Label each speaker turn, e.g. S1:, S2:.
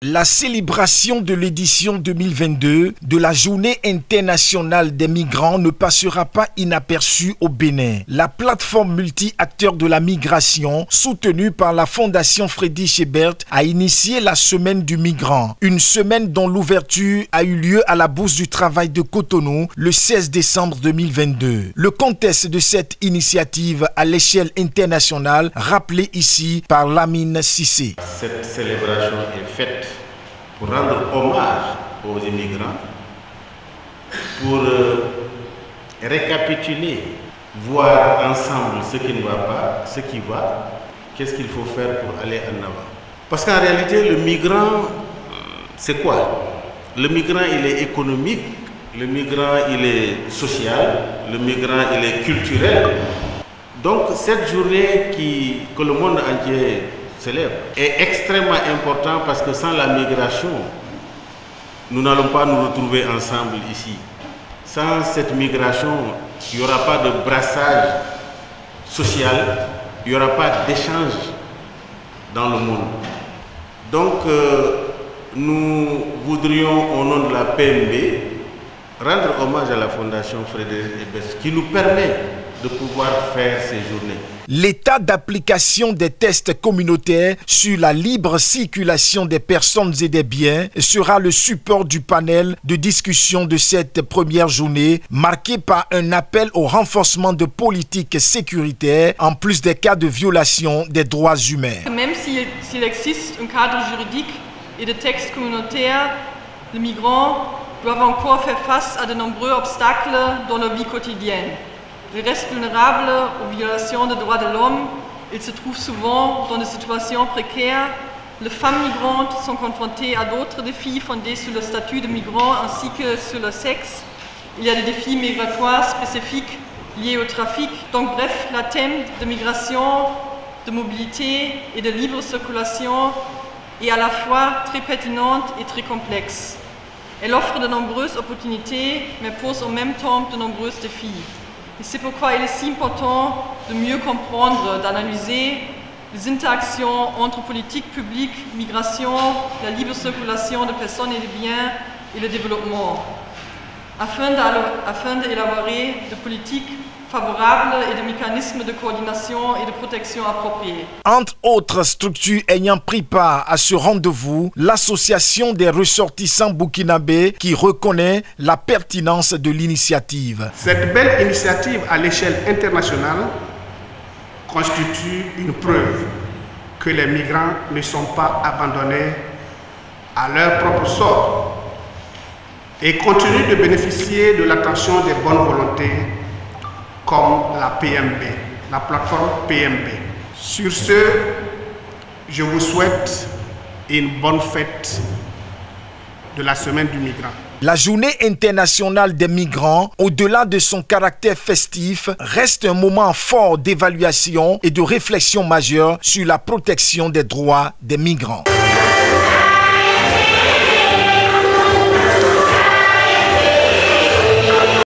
S1: La célébration de l'édition 2022 de la Journée internationale des migrants ne passera pas inaperçue au Bénin. La plateforme multi-acteurs de la migration, soutenue par la Fondation Friedrich Ebert, a initié la Semaine du migrant. Une semaine dont l'ouverture a eu lieu à la Bourse du Travail de Cotonou le 16 décembre 2022. Le contexte de cette initiative à l'échelle internationale, rappelé ici par Lamine Cissé.
S2: Cette célébration est faite pour rendre hommage aux immigrants, pour récapituler, voir ensemble ce qui ne va pas, ce qui va, qu'est-ce qu'il faut faire pour aller en avant. Parce qu'en réalité, le migrant, c'est quoi? Le migrant, il est économique, le migrant, il est social, le migrant, il est culturel. Donc cette journée que le monde entier célèbre est extrêmement important parce que sans la migration, nous n'allons pas nous retrouver ensemble ici. Sans cette migration, il n'y aura pas de brassage social, il n'y aura pas d'échange dans le monde. Donc, nous voudrions, au nom de la PMB, rendre hommage à la Fondation Friedrich Ebert qui nous permet de pouvoir faire ces journées.
S1: L'état d'application des tests communautaires sur la libre circulation des personnes et des biens sera le support du panel de discussion de cette première journée, marquée par un appel au renforcement de politiques sécuritaires en plus des cas de violation des droits humains.
S3: Même s'il existe un cadre juridique et de textes communautaires, les migrants doivent encore faire face à de nombreux obstacles dans leur vie quotidienne. Ils restent vulnérables aux violations des droits de l'homme. Ils se trouvent souvent dans des situations précaires. Les femmes migrantes sont confrontées à d'autres défis fondés sur le statut de migrant ainsi que sur le sexe. Il y a des défis migratoires spécifiques liés au trafic. Donc bref, le thème de migration, de mobilité et de libre circulation est à la fois très pertinente et très complexe. Elle offre de nombreuses opportunités, mais pose en même temps de nombreux défis. Et c'est pourquoi il est si important de mieux comprendre, d'analyser les interactions entre politique publique, migration, la libre circulation de personnes et de biens et le développement, afin d'élaborer des politiques favorables et des mécanismes de coordination et de protection appropriés.
S1: Entre autres structures ayant pris part à ce rendez-vous, l'association des ressortissants burkinabés qui reconnaît la pertinence de l'initiative.
S4: Cette belle initiative à l'échelle internationale constitue une preuve que les migrants ne sont pas abandonnés à leur propre sort et continuent de bénéficier de l'attention des bonnes volontés comme la PMB, la plateforme PMB. Sur ce, je vous souhaite une bonne fête de la Semaine du migrant.
S1: La Journée internationale des migrants, au-delà de son caractère festif, reste un moment fort d'évaluation et de réflexion majeure sur la protection des droits des migrants.